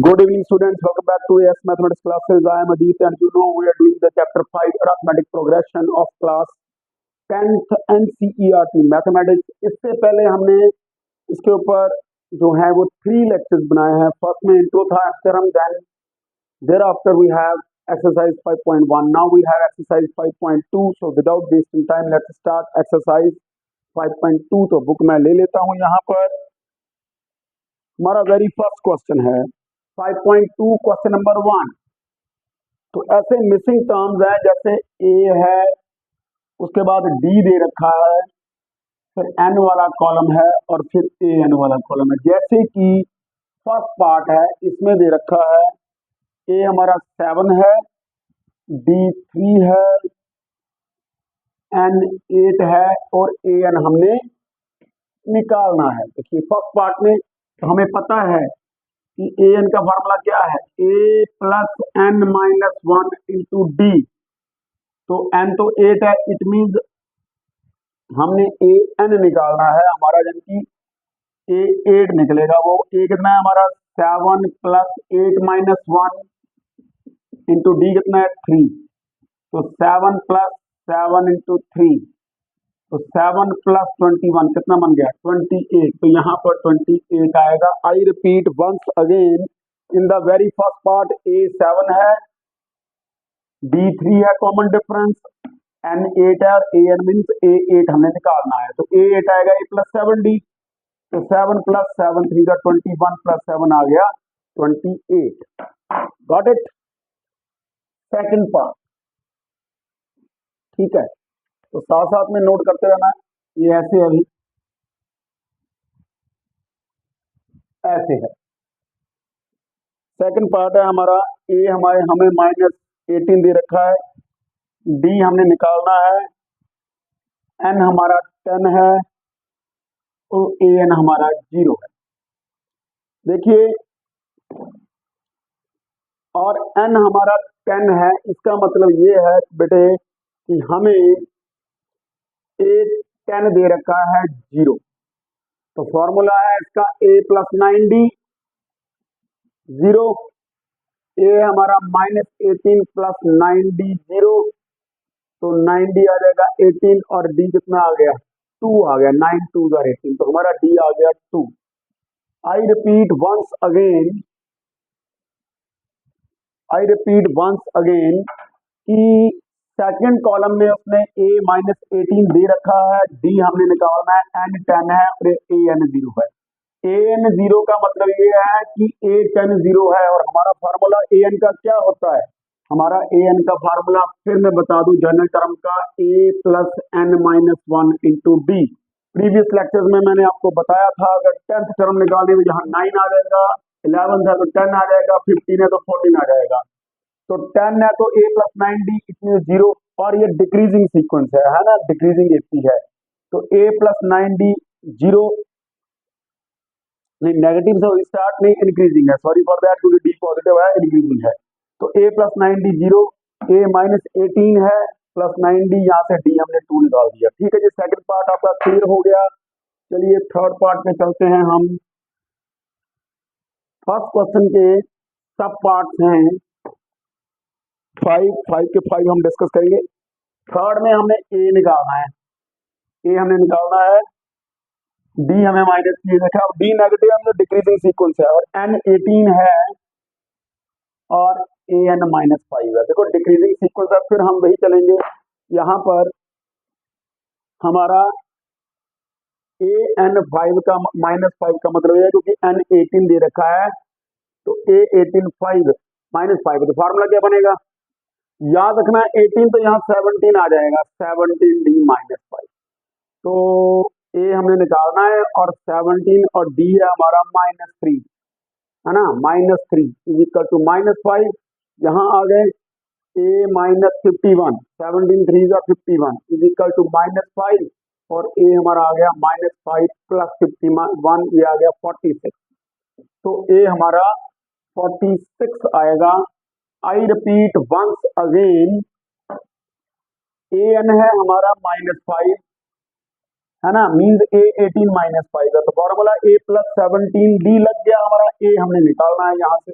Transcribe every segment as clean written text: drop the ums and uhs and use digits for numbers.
Good evening, students. Welcome back to AS Mathematics classes. I am Adit, and you know we are doing the chapter 5 arithmetic progression of class 10th NCERT Mathematics. इससे पहले हमने इसके ऊपर जो है वो 3 lectures बनाए हैं. फर्स्ट में इंट्रो था, theorem, then thereafter we have exercise 5.1. Now we have exercise 5.2. So without wasting time, let's start exercise 5.2. तो बुक मैं ले लेता हूँ. यहाँ पर हमारा वेरी फर्स्ट क्वेश्चन है 5.2 क्वेश्चन नंबर 1. तो ऐसे मिसिंग टर्म्स हैं जैसे ए है, उसके बाद डी दे रखा है, फिर एन वाला कॉलम है और फिर ए एन वाला कॉलम है. जैसे कि फर्स्ट पार्ट है, इसमें दे रखा है ए हमारा 7 है, डी 3 है, एन 8 है और ए एन हमने निकालना है. देखिए फर्स्ट पार्ट में तो हमें पता है कि ए एन का फॉर्मूला क्या है, a plus N minus 1 into d. तो एन तो 8 है, इट मीन्स हमने ए एन निकालना है हमारा, यानी कि ए 8 निकलेगा. वो ए कितना है हमारा 7 प्लस 8 माइनस 1 इंटू डी कितना है 3. तो 7 प्लस 7 इंटू 3, तो 7 प्लस 21 कितना बन गया 28. तो यहाँ पर 28 आएगा. I repeat once again, in the very first part A 7 है, डी 3 है, कॉमन डिफरेंस, एन 8 है और ए एन मीन्स ए 8 हमने निकालना है. तो ए 8 आएगा ए प्लस 7 डी. तो 7 प्लस 7 3 का 21 प्लस 7 आ गया 28. Got it. Second part. ठीक है, तो साथ साथ में नोट करते रहना. ये ऐसे अभी ऐसे है. सेकंड पार्ट है हमारा ए हमें माइनस 18 दे रखा है, डी हमने निकालना है, एन हमारा 10 है और ए एन हमारा 0 है. देखिए और एन हमारा 10 है, इसका मतलब ये है बेटे कि हमें ए 10 दे रखा है 0. तो फॉर्मूला है इसका ए प्लस 9डी 0, ए हमारा माइनस 18 प्लस 9डी 0. तो 9डी आ जाएगा 18 और डी कितना आ गया 2 आ गया. 9 2 18, तो हमारा डी आ गया 2. आई रिपीट वंस अगेन कि सेकंड कॉलम में उसने a माइनस 18 दे रखा है, डी हमने निकालना है, एन 10 है और ए एन 0 है. ए एन 0 का मतलब ये है कि ए 10 0 है और हमारा फार्मूला ए एन का क्या होता है. हमारा ए एन का फार्मूला फिर मैं बता दूं जनरल टर्म का, a plus N minus 1 into d. Previous lectures में मैंने आपको बताया था अगर 10th टर्म निकालने में जहां 9 आ जाएगा, 11 है तो 10 आ जाएगा, 15 है तो 14 आ जाएगा. तो 10 है तो a प्लस 9d इतने 0 और ये डिक्रीजिंग सीक्वेंस है ना, डिक्रीजिंग एपी है. तो a प्लस 9d 0 नहीं, नेगेटिव से स्टार्ट नहीं, इंक्रीजिंग है, सॉरी फॉर दैट, क्योंकि d पॉजिटिव है, इंक्रीजिंग है. तो a plus 9d 0, a minus 18 है प्लस 9d, यहाँ से d हमने 2 निकाल दिया. ठीक है जी, सेकंड पार्ट आपका क्लियर हो गया. चलिए थर्ड पार्ट पे चलते हैं हम. फर्स्ट क्वेश्चन के सब पार्ट्स हैं 5 के 5 हम डिस्कस करेंगे. थर्ड में हमें ए निकालना है, ए हमने निकालना है, डी हमें माइनस 3 रखा है, डी नेगेटिव है, डिक्रीजिंग सीक्वेंस है और एन 18 है और ए एन माइनस 5 है. देखो डिक्रीजिंग सीक्वेंस है, फिर हम वही चलेंगे. यहाँ पर हमारा ए एन 5 का माइनस 5 का मतलब है क्योंकि एन 18 दे रखा है, तो ए 18 5 माइनस 5, तो फार्मूला क्या बनेगा याद रखना है 18, तो यहाँ 17 आ जाएगा, 17 डी माइनस 5. तो ए हमने निकालना है और 17 और डी है हमारा माइनस 3 है ना, minus 3 is equal to minus 5. यहाँ आ गए ए माइनस 51, 17 3 का 51 इज इक्वल टू माइनस 5 और ए हमारा आ गया माइनस 5 प्लस 51, ये आ गया 46. तो ए हमारा 46 आएगा. I repeat once again, A N है हमारा माइनस 5 है ना, मीन्स ए 18 माइनस 5 है. तो फॉर्मूला ए प्लस 17 डी लग गया हमारा, ए हमने निकालना है यहाँ से.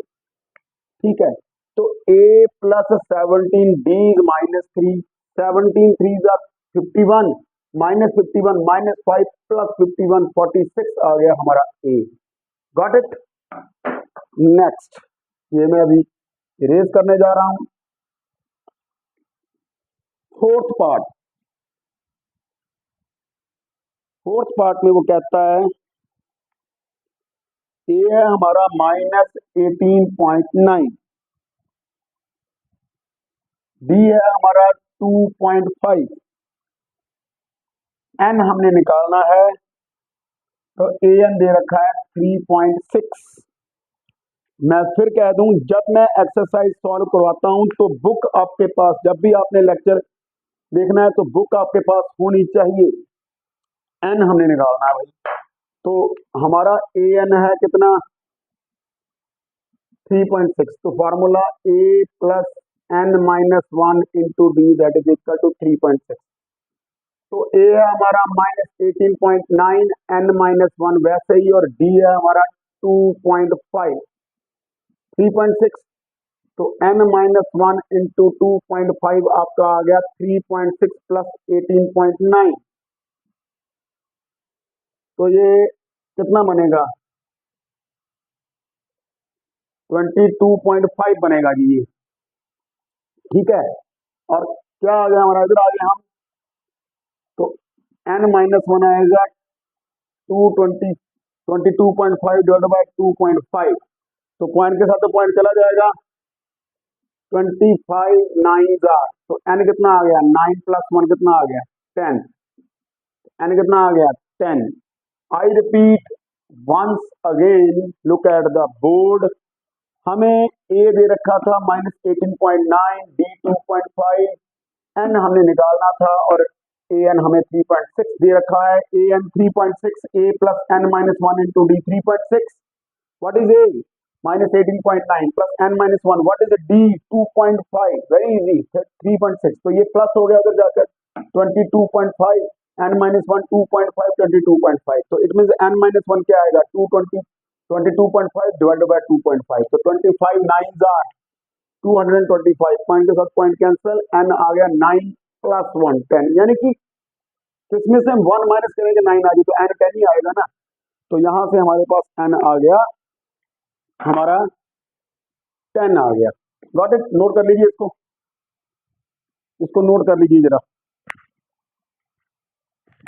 ठीक है, तो a प्लस 17 d इज -3, 17 3 जा 51, -51 -5 प्लस 51 46 आ गया हमारा a। Got it. नेक्स्ट, ये मैं अभी इरेज करने जा रहा हूं। फोर्थ पार्ट में वो कहता है ए है हमारा -18.9, डी है हमारा 2.5, एन हमने निकालना है, तो ए एन दे रखा है 3.6। मैं फिर कह दूं, जब मैं एक्सरसाइज सॉल्व करवाता हूं तो बुक आपके पास, जब भी आपने लेक्चर देखना है तो बुक आपके पास होनी चाहिए। एन हमने निकालना है भाई, तो हमारा ए एन है कितना, 3.6। तो formula A plus N minus 1 into D that is equal to 3.6। तो ए है हमारा -18.9, एन -1 वैसे ही, और डी है हमारा 2.5, 3.6। तो n -1 इंटू 2.5 आपका आ गया 3.6 प्लस 18.9। तो ये कितना बनेगा, 22.5 बनेगा जी ये। ठीक है, और क्या आ गया हमारा, इधर आ गया हम, तो n -1 आएगा 22.5 डिवाइड बाई 2.5, तो पॉइंट के साथ तो पॉइंट चला जाएगा, 25 9 जा, तो n कितना आ गया, 9 प्लस 1 कितना आ गया, 10, n कितना आ गया, 10। I repeat once again, look at the board. हमें ए दे रखा था -18.9, डी 2.5, एन हमने निकालना था, और ए एन हमें 3.6 दे रखा है। A n 3.6, a plus n -1 into d 3.6। What is a, -18.9 plus n -1, what is d, 2.5, very easy, 3.6। तो ये प्लस हो गया उधर जाकर 22.5, n -1 2.5, 22.5। तो इट मीन n -1 क्या आएगा, 22.5 डिवाइडेड बाय 2.5, तो 25 9 आर 225, पॉइंट के साथ पॉइंट कैंसिल, n आ गया 9 प्लस 1 10, यानी कि इसमें से हम 1 माइनस करेंगे 9 आ गई, तो n 10 ही आएगा ना। तो यहां से हमारे पास n आ गया हमारा 10 आ गया। गॉट इट, नोट कर लीजिए इसको, इसको नोट कर लीजिए जरा,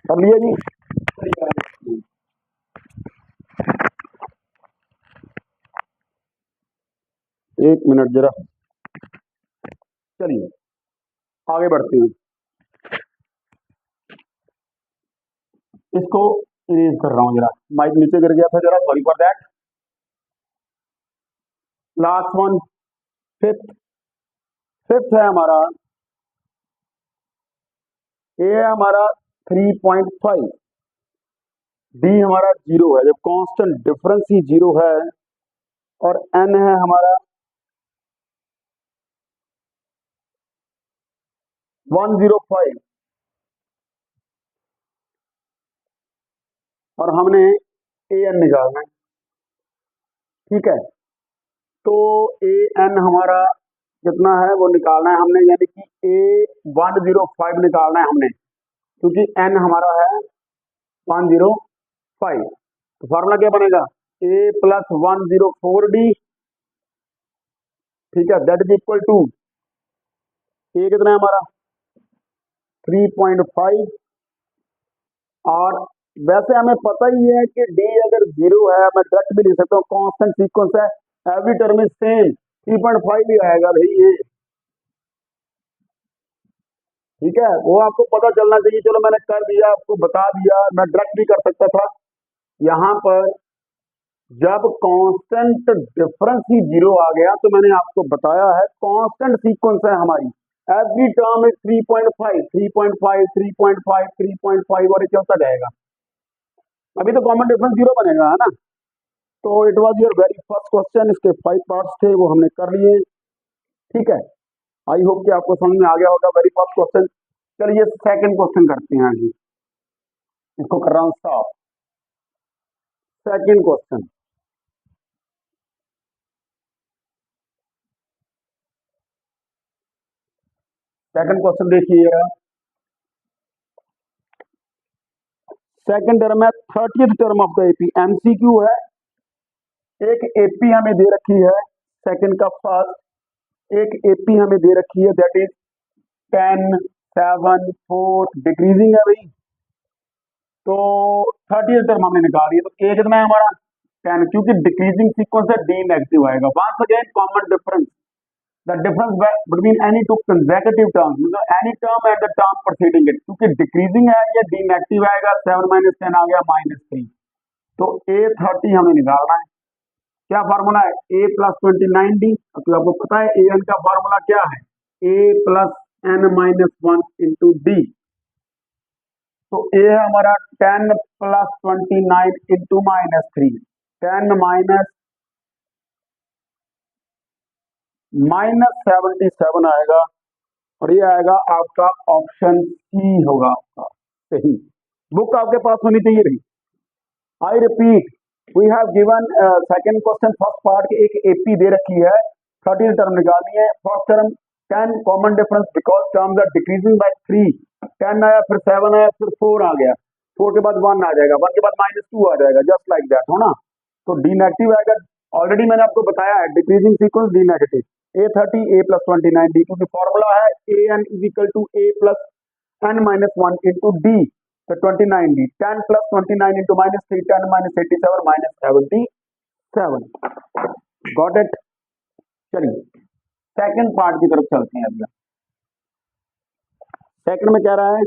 कर लिया जी। एक मिनट जरा, चलिए आगे बढ़ते हैं। इसको इरेज कर रहा हूं जरा, माइक नीचे गिर गया था जरा, sorry for that. Last one, fifth. Fifth है हमारा, ए है हमारा 3.5, डी हमारा 0 है, जब कांस्टेंट डिफरेंस ही 0 है, और एन है हमारा 105, और हमने ए एन निकालना है। ठीक है, तो ए एन हमारा कितना है वो निकालना है हमने, यानी कि ए 105 निकालना है हमने, क्योंकि एन हमारा है 105। तो फॉर्मूला क्या बनेगा, ए प्लस 104 डी, ठीक है, दैट इज इक्वल टू, ए कितना है हमारा 3.5, और वैसे हमें पता ही है कि डी अगर 0 है, मैं डायरेक्ट भी लिख सकता हूँ, कांस्टेंट सीक्वेंस है, एवरी टर्म इज सेम, 3.5 ही आएगा भाई ये। ठीक है, वो आपको पता चलना चाहिए, चलो मैंने कर दिया, आपको बता दिया, मैं डायरेक्ट भी कर सकता था। यहाँ पर जब कांस्टेंट डिफरेंस ही 0 आ गया, तो मैंने आपको बताया है कांस्टेंट सीक्वेंस है हमारी, एवरी टर्म इज 3.5 3.5 3.5 3.5, और ये चलता जाएगा। अभी तो कॉमन डिफरेंस 0 बनेगा, है ना। तो it was your very first question, इसके 5 पार्ट्स थे, वो हमने कर लिए। ठीक है, आई होप कि आपको समझ में आ गया होगा वेरी फर्स्ट क्वेश्चन। चलिए सेकंड क्वेश्चन करते हैं आगे, इसको कर रहा हूँ stop. Second question, second question देखिएगा। सेकंड टर्म है 30th term of the AP, MCQ है। एक एपी हमें दे रखी है, सेकंड का फर्स्ट, एक एपी हमें दे रखी है दैट इज 10, 7, 4 डिक्रीजिंग है भाई। तो 30th टर्म हमने निकाल दिया, तो ए कितना है हमारा 10, क्योंकि डिक्रीजिंग सीक्वेंस है, डी नेगेटिव आएगा। Once again common difference, the difference between any two consecutive terms, मतलब any term and the term preceding it, क्योंकि डिक्रीजिंग है ये डी नेगेटिव आएगा। 7 - 10 आ गया -3। तो A30 हमें निकालना है। क्या फार्मूला है A + 29D। तो आपको पता है ए एन का फार्मूला क्या है, A + n - 1 इंटू डी। तो ए है हमारा 10 + 29 इंटू -3, 10 -77 आएगा, और ये आएगा आपका ऑप्शन सी होगा आपका सही। बुक आपके पास होनी चाहिए रही। I repeat, we have given second question first part की एक एपी दे रखी है, 30 टर्म निकालनी है। First term 10 common difference because terms are decreasing by 3, 10 आया, फिर 7 आया, फिर 4 आ गया, 4 के बाद 1 आ जाएगा, 1 के बाद -2 आ जाएगा, जस्ट लाइक दैट हो ना। तो डी नेगेटिव आएगा। ऑलरेडी मैंने आपको बताया है decreasing sequence D negative. A30 A + 29D, क्योंकि फॉर्मूला है AN = A + n - 1 into d. तो 29D, 10 + 29 इंटू -3, 10 - 87 -77। Got it. चलिए सेकंड पार्ट की तरफ चलते हैं। अगला सेकंड में कह रहा है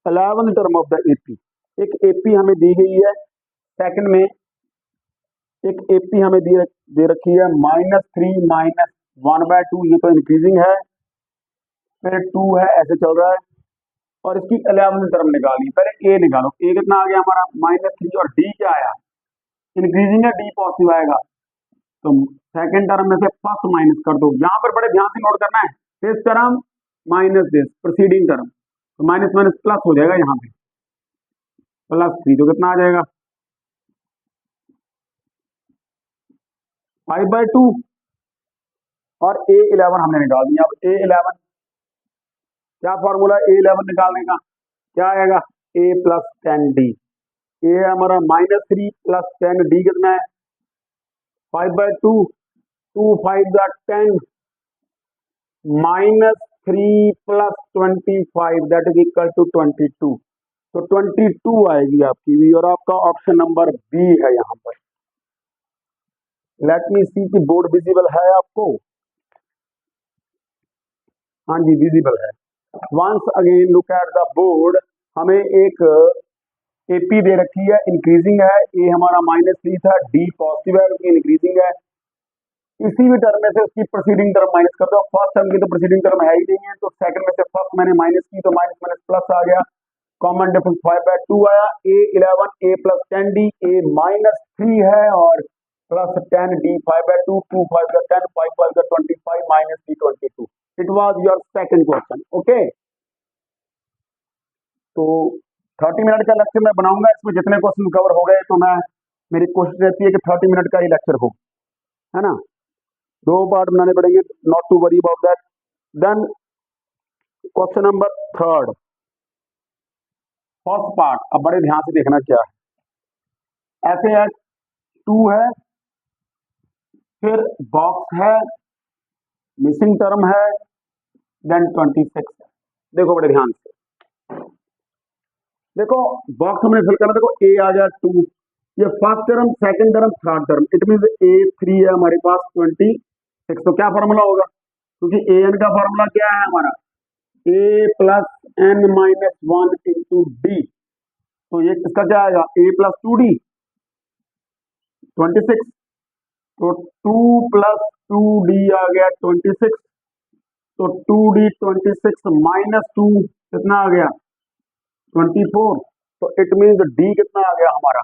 11th term of the AP. एक एपी हमें दी गई है, सेकंड में एक एपी हमें दे रखी है -3 - 1/2, ये तो इंक्रीजिंग है, फिर 2 है, ऐसे चल रहा है। और इसकी 11th टर्म निकाली। पहले ए निकालो, ए कितना आ गया हमारा -3, और डी क्या आया, इंक्रीजिंग है, डी पॉजिटिव आएगा। तो सेकंड टर्म में से फर्स्ट माइनस कर दो। यहां पर बड़े ध्यान से नोट करना है, this term minus this preceding term, तो माइनस माइनस प्लस हो जाएगा, यहाँ पे +3, तो कितना आ जाएगा 5/2, और A11 हमने निकाल दिया। अब A11 क्या फॉर्मूला है A11 निकालने का, क्या आएगा A + 10D। ए हमारा -3 + 10, डी कितना है 5/2, 2 5 10, -3 + 25 दैट इज इक्वल टू 22। तो 22 आएगी आपकी भी, और आपका ऑप्शन नंबर बी है यहाँ पर। लेट मी सी कि बोर्ड विजिबल है आपको। हाँ जी विजिबल है। Once again look at the board. हमें एक एपी दे रखी है, इंक्रीजिंग है, ए हमारा -3 था, डी पॉजिटिव है, इंक्रीजिंग है। इसी भी टर्म में से उसकी प्रीसीडिंग टर्म माइनस कर दो। फर्स्ट टर्म की तो प्रीसीडिंग टर्म है ही नहीं है, तो सेकंड में से फर्स्ट मैंने माइनस की, तो माइनस माइनस प्लस आ गया, कॉमन डिफरेंस 5/2 आया। A11 A + 10D, A -3 है और +10D 5/2, 2 5 10, 5 5 25 -3 22। It was your second question. Okay, तो 30 मिनट का लेक्चर मैं बनाऊंगा, इसमें जितने क्वेश्चन कवर हो गए, तो मैं मेरी कोशिश रहती है कि 30 मिनट का ही लेक्चर हो, है ना। 2 पार्ट बनाने पड़ेंगे, not to worry about that. Then question number 3, first part. अब बड़े ध्यान से देखना क्या है। ऐसे है 2 है, फिर बॉक्स है, मिसिंग टर्म है, देन 26 है। देखो बड़े ध्यान से देखो, बॉक्स हमने फिल करना। देखो ए आ गया 2, ये first term, second term, third term, it mean A3 है हमारे पास 26। तो क्या फॉर्मूला होगा, क्योंकि ए एन का फॉर्मूला क्या है हमारा A + n - 1 इंटू डी। तो ये इसका क्या आएगा A + 2D 26। तो 2 + 2D आ गया 26। तो 2D 26 -2 कितना आ गया 24। तो इट मीन D कितना आ गया हमारा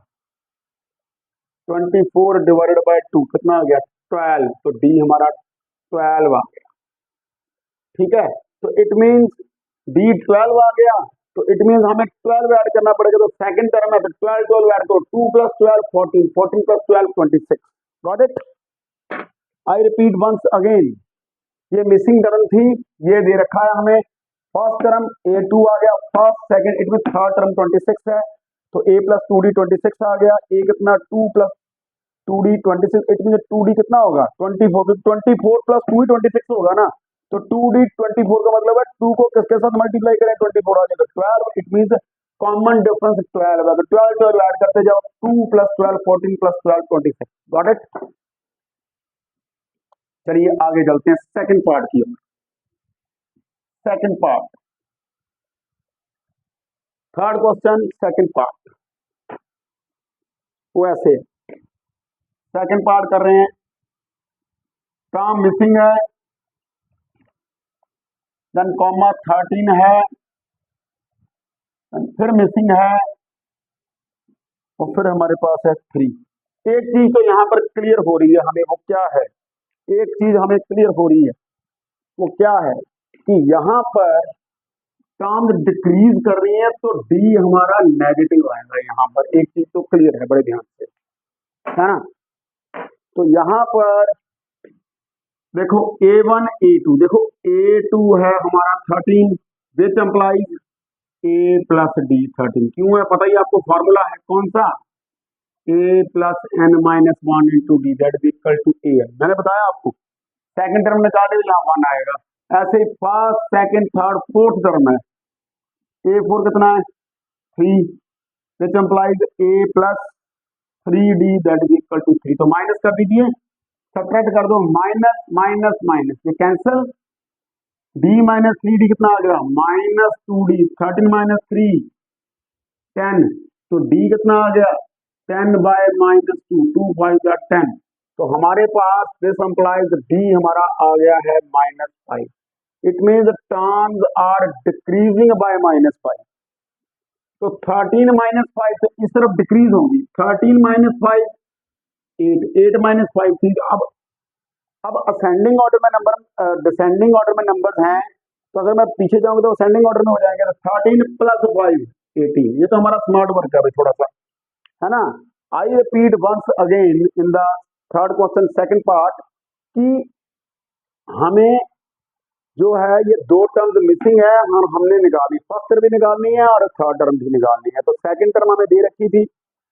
24/2 कितना आ गया 12। तो D हमारा 12 आ गया। ठीक है, तो इट मीन्स D 12 आ गया, तो इट मीन्स हमें 12 ऐड करना पड़ेगा। तो सेकंड टर्म है, तो 12 12 ऐड करो, 2 + 12 14, 14 + 12 26। Got it. I repeat once again, ये मिसिंग टर्म थी, ये दे रखा है हमें फर्स्ट टर्म A2 आ गया, first second it mean third term 26 है, तो A प्लस 2D 26 आ गया, A कितना 2 plus 2D 26, it mean 2D कितना होगा 24, 24 प्लस 2 ही 26 होगा ना, तो 2D 24 का मतलब है 2 को किसके साथ मल्टीप्लाई करें 24 आ जाएगा 12, इट मीन कॉमन डिफरेंस 12 है, तो 12 12 ऐड करते जाओ 2 प्लस 12 14 प्लस 12 26, गॉट इट। चलिए आगे चलते हैं सेकंड पार्ट की ओर। Second part, third question second part, वो ऐसे सेकंड पार्ट कर रहे हैं, टर्म मिसिंग है, देन कॉमा 13 है, फिर मिसिंग है, और फिर हमारे पास है 3। एक चीज तो यहाँ पर क्लियर हो रही है हमें, वो क्या है, एक चीज हमें क्लियर हो रही है, वो क्या है कि यहाँ पर टर्म डिक्रीज कर रही है तो डी हमारा नेगेटिव आएगा। यहाँ पर एक चीज तो क्लियर है, बड़े ध्यान से, है ना। तो यहाँ पर देखो A1 A2, देखो A2 है हमारा 13, विच एम्प्लाइज A प्लस D 13, क्यों है पता ही आपको, फॉर्मूला है कौन सा, A plus n minus 1 into D that is equal to AN, मैंने बताया आपको। सेकंड टर्म निकाले यहाँ 1 आएगा, ऐसे ही first second third fourth term है, A4 कितना है 3, which implies A plus 3D that is equal to 3, तो माइनस कर दीजिए, सब्ट्रैक्ट कर दो, माइनस माइनस माइनस ये कैंसिल, d माइनस 3D कितना आ गया माइनस 2D, 13 माइनस 3 10, तो d कितना आ गया 10 बाय माइनस 2, 2 5 या 10, तो हमारे पास दिस एम्प्लाइज d हमारा आ गया है -5, it means terms are decreasing by -5, तो 13 माइनस 5 तो इस तरफ डिक्रीज होगी, 13 माइनस 5 8, 8 माइनस 5 थी। अब असेंडिंग ऑर्डर में नंबर, डिसेंडिंग ऑर्डर में नंबर हैं, तो अगर मैं पीछे जाऊंगा तो असेंडिंग ऑर्डर में हो जाएंगे, तो 13 प्लस 5 18, ये तो हमारा स्मार्ट वर्क है भाई थोड़ा सा, है ना। I repeat once again in the third question second part कि हमें जो है ये दो टर्म्स मिसिंग है और हमने निकाली, फर्स्ट टर्म भी निकालनी है और थर्ड टर्म भी निकालनी है, तो सेकंड टर्म हमें दे रखी थी,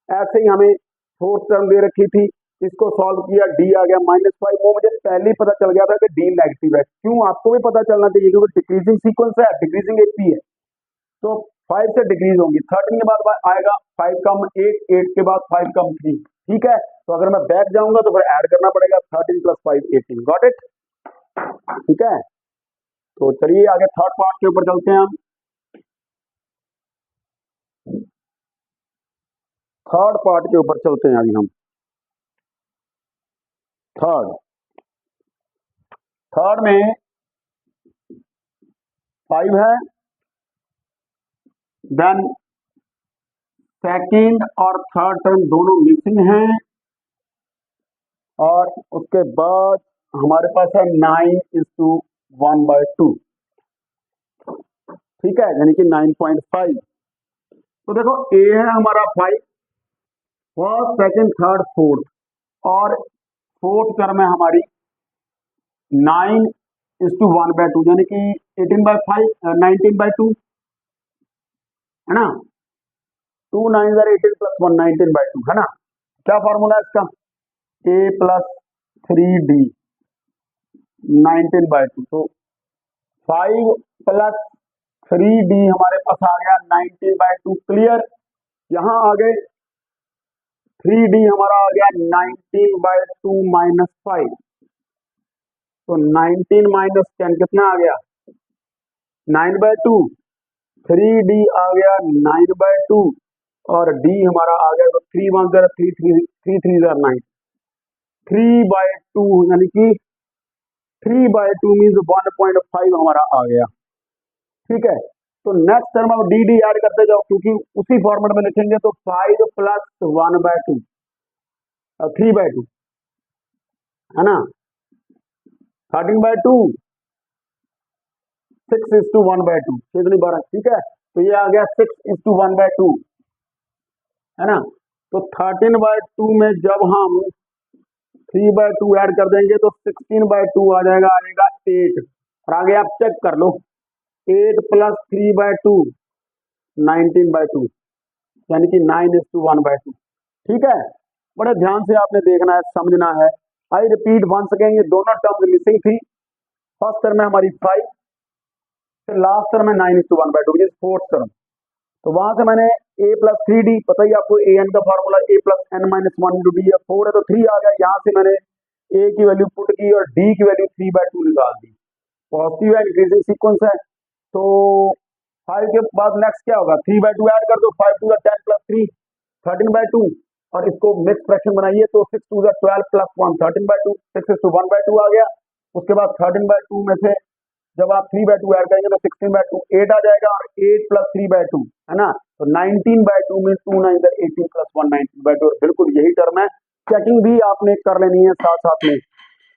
ऐसे ही हमें फोर्थ टर्म दे रखी थी, इसको सॉल्व किया, डी आ गया -5, वो मुझे पहले ही पता चल गया था कि डी नेगेटिव है, क्यों आपको भी पता चलना चाहिए क्योंकि डिक्रीजिंग सीक्वेंस है, डिक्रीजिंग एपी है, तो 5 से डिक्रीज होंगी, 13 के बाद आएगा 5 कम 8, 8 के बाद 5 कम 3, ठीक है, तो अगर मैं बैक जाऊंगा तो फिर ऐड करना पड़ेगा 13 प्लस 5 18, गॉट इट, ठीक है। तो चलिए आगे थर्ड पार्ट के ऊपर चलते हैं हम, थर्ड पार्ट के ऊपर चलते हैं अभी हम, थर्ड में 5 है, देन सेकंड और थर्ड टर्म दोनों मिसिंग हैं, और उसके बाद हमारे पास है 9:1/2, ठीक है, यानी कि 9.5, तो देखो ए है हमारा 5, फर्स्ट सेकंड थर्ड फोर्थ, और फोर्थ टर्म है हमारी 9:1/2, यानी कि 18/5 19/2, है ना, 2 9 18 प्लस 1 19/2, है ना। क्या फॉर्मूला है इसका, a प्लस 3D 19/2, तो 5 प्लस 3D हमारे पास आ गया 19/2, क्लियर, यहां आ गए 3D हमारा आ गया 19/2 -5, तो 19 माइनस 10 कितना आ गया 9/2, 3D आ गया 9/2, और D हमारा आ गया, तो 3 1 3 3 3 9, 3/2 यानी कि 3/2 मीन्स 1.5 हमारा आ गया, ठीक है। तो नेक्स्ट टर्म अब डी ऐड करते जाओ, क्योंकि उसी फॉर्मेट में लिखेंगे, तो 5 प्लस 1/2 3/2, है ना, 13/2 6:1/2, कितनी 12, ठीक है, तो ये आ गया 6:1/2, है ना, तो 13/2 में जब हम 3/2 ऐड कर देंगे तो 16/2 आ जाएगा 8, और आगे आप चेक कर लो, 8+3/2 19/2, यानी कि 9:1/2। ठीक है, बड़े ध्यान से आपने देखना है, समझना है। आई रिपीट वंस अगेन, ये दोनों टर्म मिसिंग थी। फर्स्ट टर्म में हमारी 5, फिर लास्ट टर्म में 9:1/2 विच इज फोर्थ टर्म। तो वहां से मैंने a+3d, पता ही आपको an का फॉर्मूला a+n-1 × d है, 4 है तो 3 आ गया। यहाँ से मैंने a की वैल्यू पुट की और d की वैल्यू 3/2 निकाल दी। पॉजिटिव है, इंक्रीजिंग सीक्वेंस है। तो 5 के बाद नेक्स्ट क्या होगा, 3/2 ऐड कर दो, 5 2 10 + 3 13/2, और इसको मिक्स फ्रैक्शन बनाइए तो 6 2 12 + 1 13/2, 6:1/2 आ गया। उसके बाद 13/2 में से जब आप 3/2 ऐड करेंगे तो 16/2 8 आ जाएगा, और 8 + 3/2 है ना, तो 19/2 में 2 9 18 + 1 19/2, बिल्कुल यही टर्म है। चेकिंग भी आपने कर लेनी है साथ साथ में।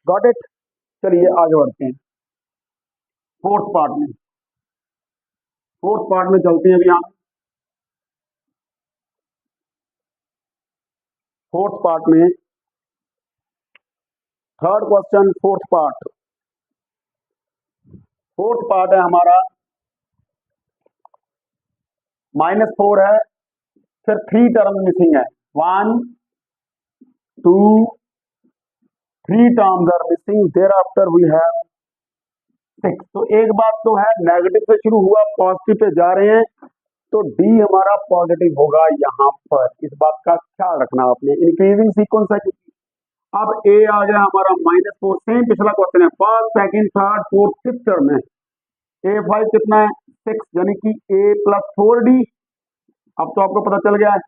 Got it. चलिए आगे बढ़ते हैं फोर्थ पार्ट में। फोर्थ पार्ट में चलते हैं अभी हम। फोर्थ पार्ट में third question, fourth part. Fourth part है हमारा -4 है, फिर 3 टर्म मिसिंग है, 1 2 3 terms are missing, there after we have 6। तो एक बात तो है, नेगेटिव से शुरू हुआ, पॉजिटिव पे जा रहे हैं, तो डी हमारा पॉजिटिव होगा यहाँ पर। इस बात का ख्याल रखना आपने। इंक्रीजिंग सीक्वेंस है क्योंकि अब ए आ गया हमारा -4, सेम पिछला क्वेश्चन है, first second third fourth fifth term में। a5 कितना है 6, यानी कि a+4d, अब तो आपको पता चल गया है।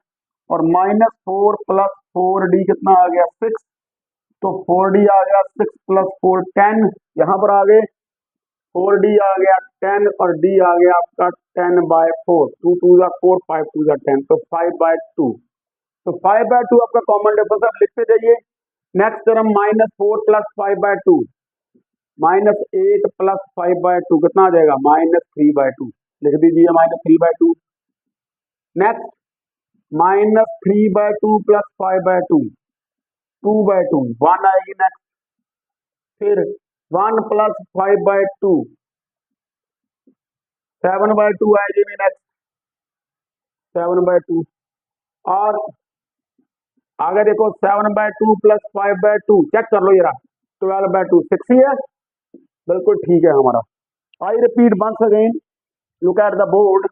और -4 + 4d कितना आ गया 6, तो 4d आ गया, 6 + 4 10, यहां पर आ गए 4d आ गया 10, और d आ गया आपका 10/4, 2 2 4 5 2 10, तो 5/2। तो 5/2 आपका कॉमन डिफरेंस, आप लिखते जाइए। नेक्स्ट टर्म -4 + 5/2, -8 + 5/2 कितना आ जाएगा -3/2, लिख दीजिए -3/2। नेक्स्ट -3/2 + 5/2 2/2 1 आएगी नेक्स्ट, फिर 1 + 5/2 7/2 आएगी नेक्स्ट 7/2, और आगे देखो 7/2 + 5/2 चेक कर लो जरा, 12/2 6 ही है, बिल्कुल ठीक है हमारा। I repeat once again, look at the board.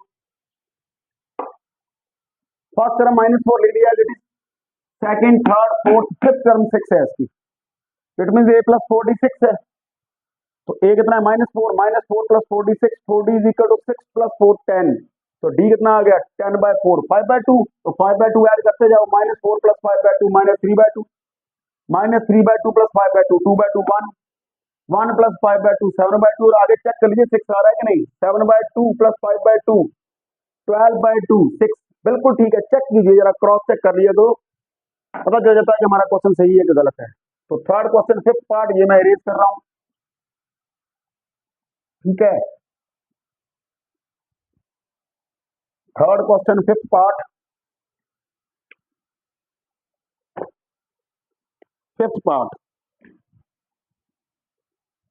First term -4 ले लिया, it is second third fourth fifth term 6 है इसकी, इट मीन a+4d 6 है। तो a कितना है -4, -4 + 4d 6, 4d = 6 + 4 10, तो d कितना आ गया 10/4 5/2, तो 5/2 ऐड करते जाओ, -4 + 5/2 -3/2, -3/2 + 5/2 2/2 1, 1 + 5/2 7/2, और आगे चेक कर लीजिए 6 आ रहा है कि नहीं, 7/2 + 5/2 12/2 6, बिल्कुल ठीक है। चेक कीजिए जरा, क्रॉस चेक कर लिए तो पता चल जाता है कि हमारा क्वेश्चन सही है कि गलत है। तो थर्ड क्वेश्चन फिफ्थ पार्ट ये मैं इरेज कर रहा हूं, ठीक है। Third question fifth part, fifth part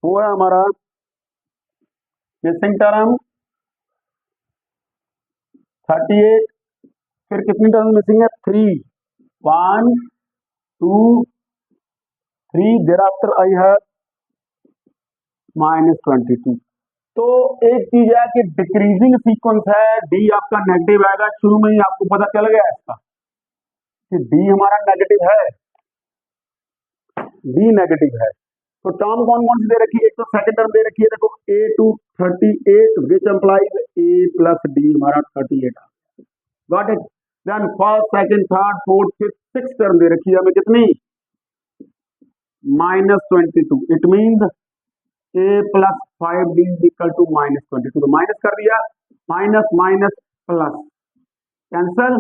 वो है हमारा मिसिंग टर्म 38, फिर कितनी टर्म मिसिंग है 3, 1 2 3, देयर आफ्टर आई हैव -22। तो एक चीज है कि डिक्रीजिंग सीक्वेंस है, डी आपका नेगेटिव आएगा, शुरू में ही आपको पता चल गया इसका कि डी हमारा नेगेटिव है, डी नेगेटिव है। तो टर्म कौन कौन सी दे रखी है, एक तो सेकंड टर्म दे रखी है, देखो a2 38 which implies a + d हमारा 38। Got it. Then first second third fourth fifth six term दे रखी है हमें कितनी -22, इट मींस a + 5d = -22, तो माइनस कर दिया, minus minus plus cancel,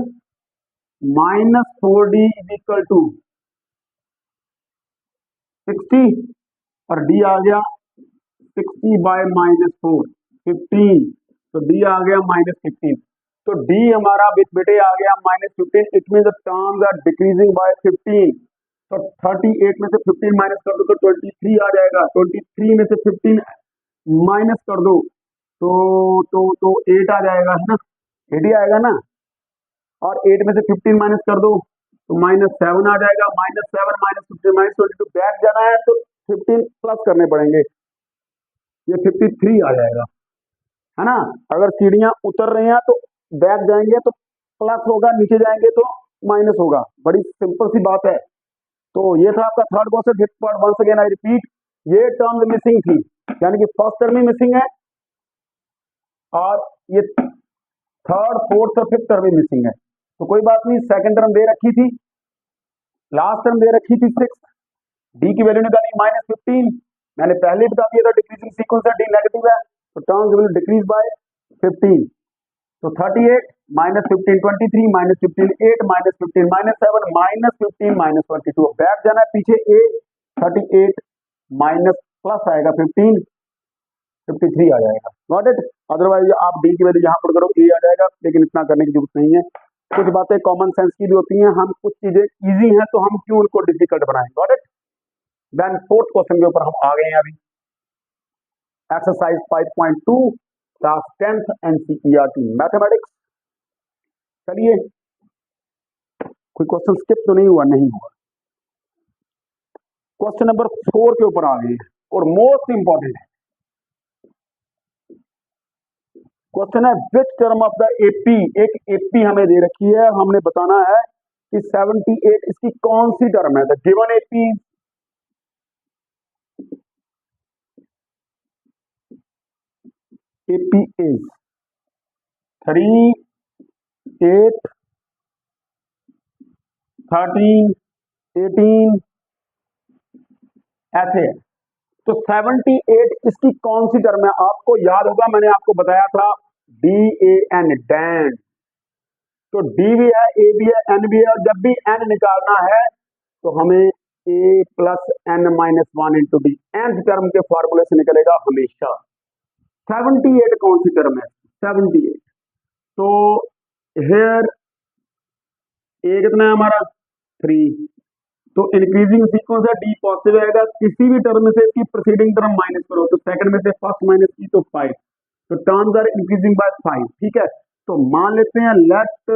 -4d = 60, और d आ गया 60/-4 15, तो d आ गया -15, तो d हमारा बेटे आ गया -15, it mean the terms are decreasing by 15। तो 38 में से 15 माइनस कर दो तो 23 आ जाएगा, 23 में से 15 माइनस कर दो तो 8 आ जाएगा, है ना, 8 ही आएगा ना। और 8 में से 15 माइनस कर दो तो -7 आ जाएगा। -7 -15 -22 बैक जाना है तो 15 प्लस करने पड़ेंगे, ये 53 आ जाएगा, है ना। अगर सीढ़ियां उतर रही हैं तो बैक जाएंगे तो प्लस होगा, नीचे जाएंगे तो माइनस होगा, बड़ी सिंपल सी बात है। तो ये था आपका third question. Fifth part once again I repeat, ये टर्म मिसिंग थी, यानी कि फर्स्ट टर्म ही मिसिंग है और ये थर्ड फोर्थ और फिफ्थ टर्म ही मिसिंग है। तो कोई बात नहीं, सेकंड टर्म दे रखी थी, लास्ट टर्म दे रखी थी 6, डी की वैल्यू निकाली -15, मैंने पहले ही बता दिया था डिक्रीजिंग सीक्वेंस है, डी नेगेटिव है तो टर्म्स विल डिक्रीज बाय 15। तो 38 -15 23 -15 8 -15 -7 -15 -22, बैक जाना है पीछे, ए 38 माइनस प्लस आएगा 15, 53 आ जाएगा। Got it. अदरवाइज आप डी की वैल्यू यहाँ पर करो, ए आ जाएगा, लेकिन इतना करने की जरूरत नहीं है। कुछ बातें कॉमन सेंस की भी होती हैं, हम कुछ चीजें इजी हैं तो हम क्यों उनको डिफिकल्ट बनाएं। Got it. Then fourth question के ऊपर हम आ गए हैं अभी, exercise 5.2 class 10th NCERT mathematics. चलिए, कोई क्वेश्चन स्किप तो नहीं हुआ? नहीं हुआ। क्वेश्चन नंबर 4 के ऊपर आ गए और मोस्ट इंपॉर्टेंट है क्वेश्चन है, which term of the AP, एक एपी हमें दे रखी है, हमने बताना है कि 78 इसकी कौन सी टर्म है। The given AP AP is 3 8 13 18 ऐसे है। तो 78 इसकी कौन सी टर्म है? आपको याद होगा, मैंने आपको बताया था DAN, डैन। तो डी भी है, ए भी है, एन भी है, और जब भी एन निकालना है तो हमें a plus N minus 1 into d, nth term के फॉर्मूले से निकलेगा हमेशा। 78 कौन सी टर्म है? 78। तो हेयर ए कितना है हमारा? 3। तो इंक्रीजिंग सीक्वेंस है, डी पॉजिटिव आएगा, किसी भी टर्म में से इसकी प्रीसीडिंग टर्म माइनस करो, तो सेकंड में से फर्स्ट माइनस की तो 5, तो टर्म्स आर इंक्रीजिंग बाय 5। ठीक है, तो मान लेते हैं लेट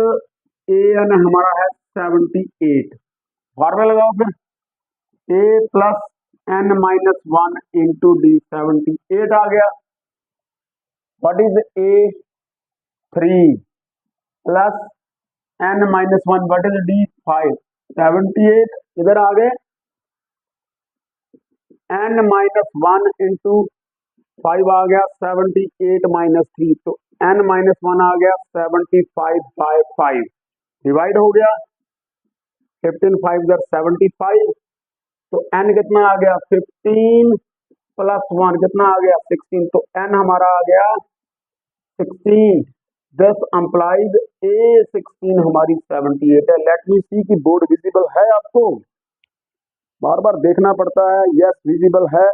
ए एन हमारा है 78, फॉर्मूला लगाओ फिर, a plus N minus 1 into d, 78 आ गया। What is a? 3 plus N minus 1, what is d? 5। 78 इधर आ गए, एन माइनस 1 इंटू 5 आ गया 78 माइनस 3, तो एन माइनस 1 आ गया 75 बाय 5, डिवाइड हो गया 15 5 इधर 75, तो एन कितना आ गया? 15 प्लस 1 कितना आ गया? 16, तो एन हमारा आ गया 16। दस अम्प्लाइज ए 16 हमारी 78 है। लेट मी सी की बोर्ड विजिबल है आपको? बार बार देखना पड़ता है। यस, विजिबल है।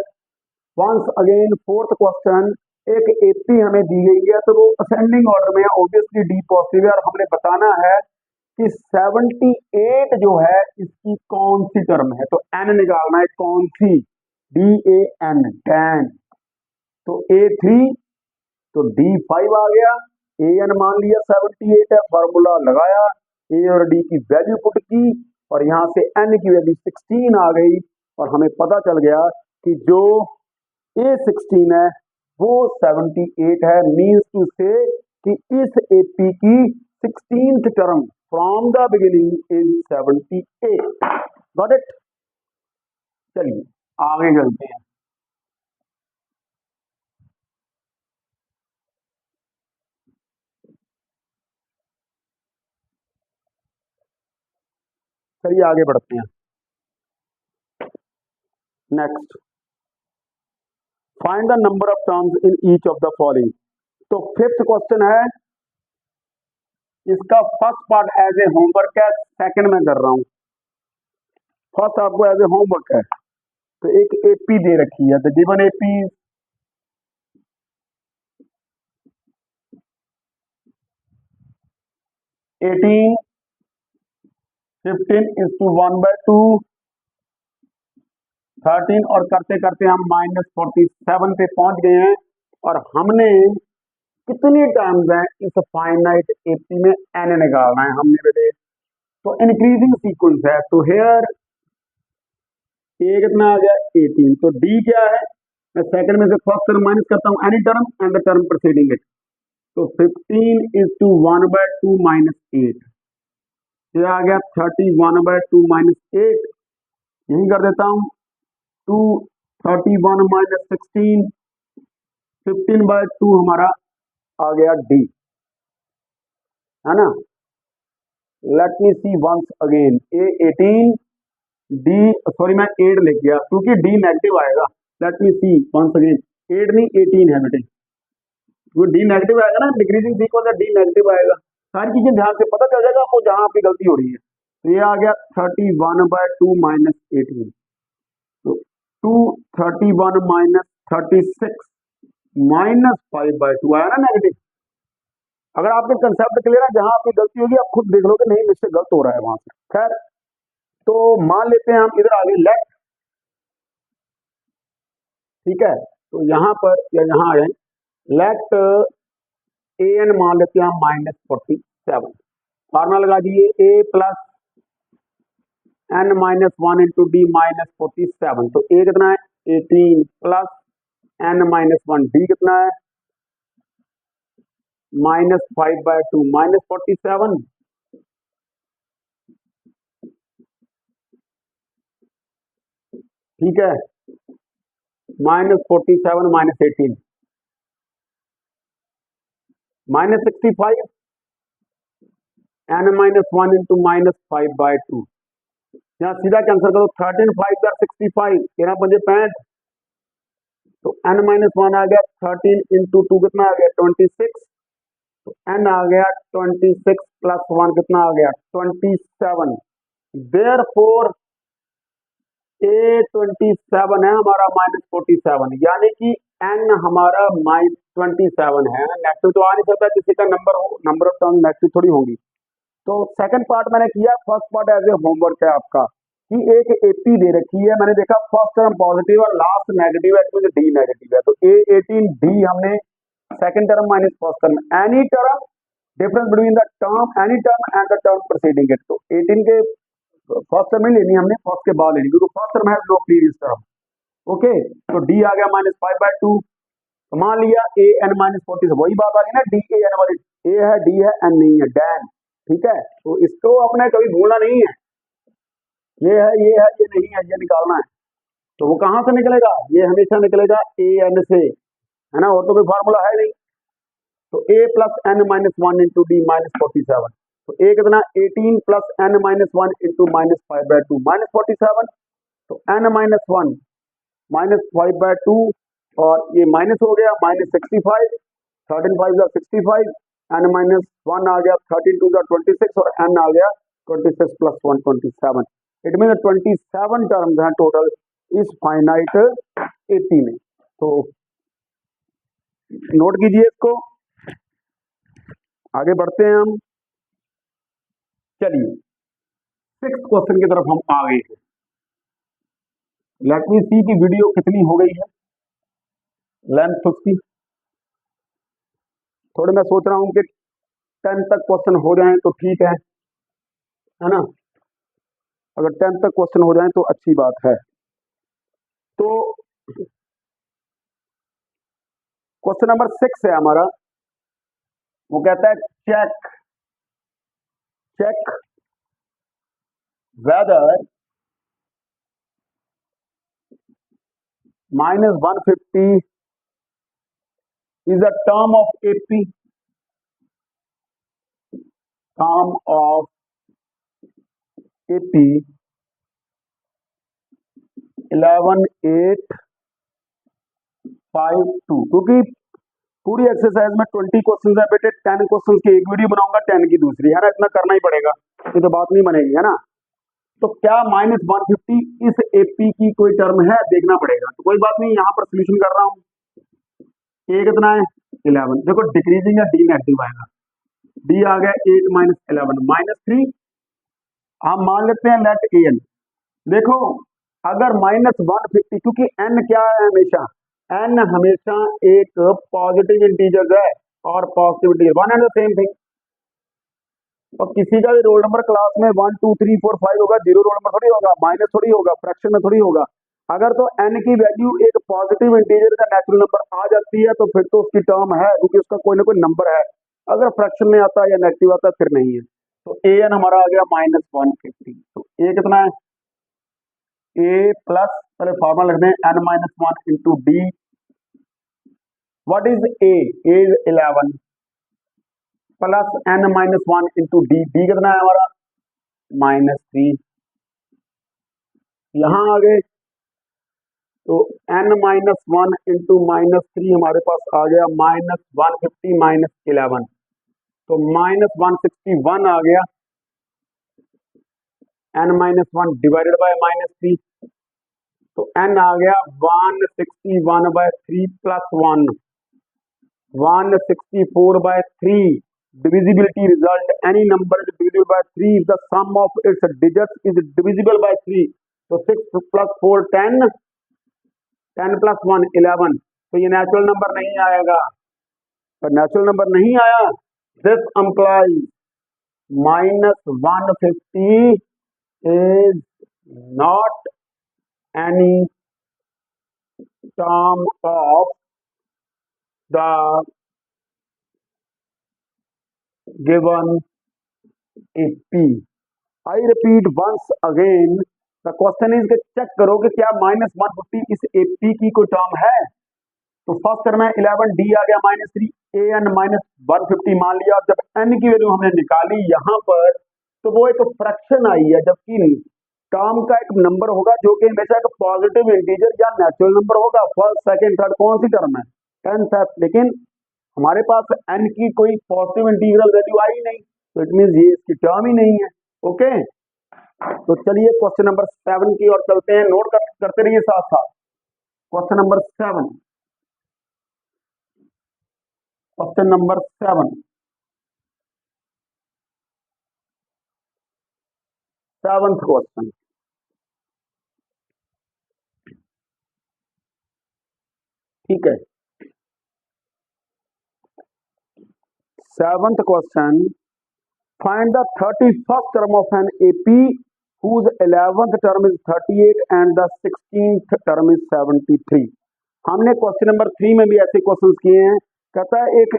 वंस अगेन फोर्थ क्वेश्चन, एक एपी हमें दी गई है तो वो असेंडिंग ऑर्डर में है, ऑब्वियसली डी पॉजिटिव है, और हमने बताना है कि 78 जो है इसकी कौन सी टर्म है। तो एन निकालना है, कौन सी? D a n, then. तो ए 3, तो डी 5 आ गया, ए एन मान लिया 78 है, फॉर्मूला लगाया, ए और डी की वैल्यू पुट की, और यहां से एन की वैल्यू 16 आ गई, और हमें पता चल गया कि जो ए 16 है वो 78 है। मीन्स टू से कि इस एपी की 16th term from the beginning is 78। Got it. चलिए आगे चलते हैं। चलिए आगे बढ़ते हैं। Next, find the number of terms in each of the following. तो फिफ्थ क्वेश्चन है, इसका first part as a homework है, सेकंड में कर रहा हूं। फर्स्ट आपको एज ए होमवर्क है। तो एक एपी दे रखी है, the given AP 18 15 is to 1/2 13, और करते करते हम -47 पे पहुंच गए हैं। और हमने कितने टर्म्स हैं इस फाइनाइट एपी में, एन निकालना है हमने बेटे। तो इंक्रीजिंग सीक्वेंस है, तो हेयर ए कितना आ गया 18, तो डी क्या है, मैं सेकंड में से फर्स्ट टर्म माइनस करता हूँ any term and the term preceding it, तो 15 × 1/2 - 8, ये आ गया 31/2 - 8, यही कर देता हूँ 2 31 - 16, 15/2 हमारा आ गया डी, है ना। Late me see once again, ए 18, डी सॉरी मैं 8 लिख गया क्योंकि डी नेगेटिव आएगा। Late me see once again, 8 नहीं 18 है बेटे, वो डी नेगेटिव आएगा ना, डिक्रीजिंग सीक्वेंस है, डी नेगेटिव आएगा। सारी चीजें ध्यान से पता चल जाएगा आपको जहां आपकी गलती हो रही है। तो ये आ गया 31/2 - 18, तो 231 - 36 -5/2 आया ना नेगेटिव। अगर आपके कंसेप्ट क्लियर है, जहां आपकी गलती होगी आप खुद देख लो कि नहीं मुझसे गलत हो रहा है वहां से। खैर, तो मान लेते हैं हम इधर आगे लेट, ठीक है, तो यहां पर या यहां आ जाए, लेट ए एन मान लेते हैं हम -47, फॉर्मूला लगा दिए ए प्लस n - 1 × d -47, तो ए कितना है 18 प्लस n - 1, डी कितना है -5/2 -47, ठीक है, -47 - 18 -65, n - 1 × -5/2, यहाँ सीधा कैंसिल करो, 13 5 are 65, 13 पंजे 65, तो n - 1 आ गया 13 × 2 कितना आ गया 26, तो n आ गया 26 + 1 कितना आ गया 27, देयरफॉर ए 27 है हमारा -47, यानी कि n हमारा -27 है। नेगेटिव तो आ नहीं सकता, किसी का नंबर हो, नंबर ऑफ टर्म नेगेटिव थोड़ी होंगी। तो सेकंड पार्ट मैंने किया, first part as a homework है आपका कि एक एपी दे रखी है, मैंने देखा फर्स्ट टर्म पॉजिटिव और लास्ट नेगेटिव है, इसमें डी नेगेटिव है, तो ए 18 डी हमने second term minus first term, any term difference between the term any term and the term preceding it, तो 18 के फर्स्ट टर्म नहीं लेनी हमने, फर्स्ट के बाद लेनी, क्योंकि फर्स्ट टर्म है नो प्रीवियस टर्म। ओके, तो डी आ गया -5/2, तो मान लिया ए एन -40, से वही बात आ गई ना, डी ए एन वाली, ए है डी है एन नहीं है, डैन, ठीक है, तो इसको अपने कभी भूलना नहीं है, ये है ये है ये नहीं है, ये निकालना है। तो वो कहां से निकलेगा, ये हमेशा निकलेगा ए एन से, है ना, और तो कोई फार्मूला है नहीं। तो a प्लस n - 1 × d -47, तो a कितना 18 प्लस n - 1 × -5/2 -47, तो n - 1 -5/2 और ये माइनस हो गया -65, 13 5 are 65, n - 1 आ गया 13 2 are 26 और n आ गया 26 + 1 27, इट मीन 27 टर्म्स हैं टोटल इस फाइनाइट एपी में। तो नोट कीजिए इसको, आगे बढ़ते हैं हम। चलिए 6th क्वेश्चन की तरफ हम आ गए हैं। लेट मी सी की वीडियो कितनी हो गई है, लेंथ उसकी, थोड़े मैं सोच रहा हूं कि 10 तक क्वेश्चन हो जाएं तो ठीक है ना, अगर 10 तक क्वेश्चन हो जाएं तो अच्छी बात है। तो क्वेश्चन नंबर 6 है हमारा, वो कहता है check whether -150 is a term of AP, term of AP 11852, क्योंकि पूरी एक्सरसाइज में 20 क्वेश्चन है बेटे, 10 क्वेश्चन की एक वीडियो बनाऊंगा, 10 की दूसरी, है ना, इतना करना ही पड़ेगा, ये तो बात नहीं बनेगी, है ना। तो क्या -150 इस एपी की कोई टर्म है, देखना पड़ेगा। तो कोई बात नहीं, यहाँ पर सोल्यूशन कर रहा हूँ। ए कितना है 11, देखो डिक्रीजिंग है, डी नेगेटिव आएगा, डी आ गया 8 - 11 -3, हम मान लेते हैं लेट ए एन। देखो अगर -150, क्योंकि n क्या है हमेशा, n हमेशा एक पॉजिटिव इंटीजर है, और positive integer, one and the same thing. और किसी का भी रोल नंबर क्लास में 1 2 3 4 5 होगा, जीरो रोल नंबर थोड़ी होगा, माइनस थोड़ी होगा, फ्रैक्शन में थोड़ी होगा। अगर तो n की वैल्यू एक पॉजिटिव इंटीजर का नेचुरल नंबर आ जाती है तो फिर तो उसकी टर्म है, क्योंकि उसका कोई ना कोई नंबर है। अगर फ्रैक्शन में आता है या नेगेटिव आता है फिर नहीं है। तो ए एन हमारा आ गया -150। तो ए कितना है, ए प्लस, पहले फॉर्मूला लिख दें, n minus one into D. What is A is 11 plus n minus one into D. D कितना है हमारा -3। यहां आ गए तो n माइनस वन इंटू -3 हमारे पास आ गया -150 -11, तो -161 आ गया। n minus one divided by -3, तो n आ गया 161/3 plus 1 164/3। Divisibility result, any number is divisible by 3 if the sum of its digits is divisible by 3। तो 6 प्लस 4 10, 10 प्लस 1 11। तो ये नेचुरल नंबर नहीं आएगा, तो नेचुरल नंबर नहीं आया, this employees -150 is not any term of the given AP। I repeat once again, the question is कि check करो कि क्या -150 इस AP की कोई टर्म है। तो फर्स्ट टर्म है 11, डी आ गया -3, ए एन -150 मान लिया। जब n की वैल्यू हमने निकाली यहाँ पर, तो वो एक फ्रैक्शन आई है, जबकि टर्म का एक नंबर होगा जो कि हमेशा एक पॉजिटिव इंटीजर या नेचुरल नंबर होगा। फर्स्ट सेकंड थर्ड कौन सी टर्म है, टेंथ है, लेकिन हमारे पास n की कोई पॉजिटिव इंटीग्रल वैल्यू आई नहीं, तो इट मीन ये इसकी टर्म ही नहीं है। ओके, तो चलिए क्वेश्चन नंबर 7 की ओर चलते हैं, नोट करते रहिए साथ साथ। Question number 7, question number 7, seventh question. ठीक है, seventh question, find the 31st term of an AP whose 11th term is 38 and the 16th term is 73। हमने क्वेश्चन नंबर 3 में भी ऐसे क्वेश्चंस किए हैं। कहता है एक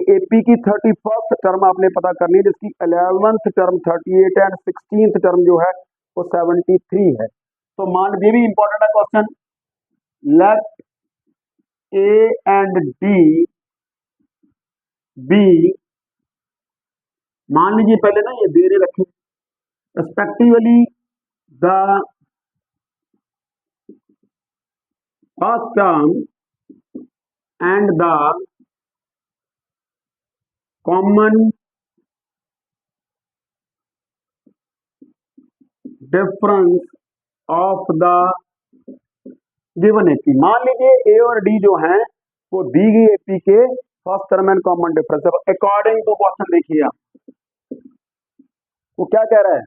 एपी की 31st टर्म आपने पता करनी है, जिसकी 11th टर्म 38 है एंड 16th टर्म जो है वो 73 है। तो मान लीजिए, भी इंपॉर्टेंट है question, let a and d be, मान लीजिए पहले ना ये दे रहे रखे respectively the first term and the common difference of the given AP. मान लीजिए ए और डी जो हैं वो दी गई एपी के first term and common difference. अब अकॉर्डिंग टू क्वेश्चन देखिए आप, वो क्या कह रहा है,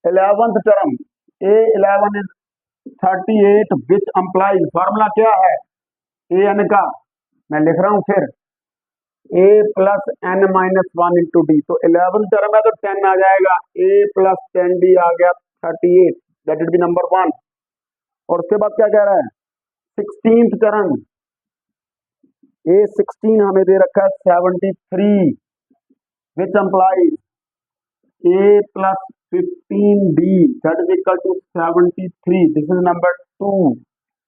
11th term A11 is 38 which implies, formula क्या है ए एन का, मैं लिख रहा हूं फिर, a plus N minus one into d. तो 11th टर्म है तो 10 आ जाएगा, a प्लस 10d आ गया 38, दैट इज बी नंबर 1। और उसके बाद क्या कह रहा है, 16th टर्म A16 हमें दे रखा है 73 which implies a plus 15d that is equal to 73। This is number 2।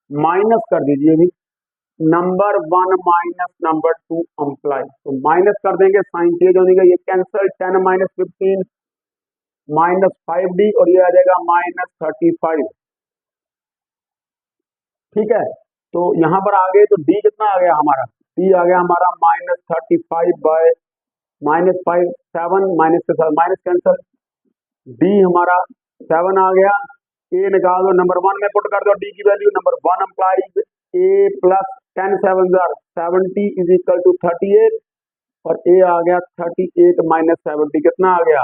Minus कर दीजिए भी नंबर 1 माइनस नंबर 2 एम्प्लाइज, तो माइनस कर देंगे, साइन चेंज होने का, ये कैंसल, 10 माइनस 15 -5d और ये आ जाएगा -35। ठीक है, तो यहां पर आ गए तो डी कितना आ गया हमारा, डी आ गया हमारा -35 -5 7 माइनस के साथ माइनस कैंसल, डी हमारा 7 आ गया। ए निकाल दो, नंबर 1 में पुट कर दो डी की value, number 1 implies a plus 10 7 70 is equal to 38 और ए आ गया 38 माइनस 70 कितना आ गया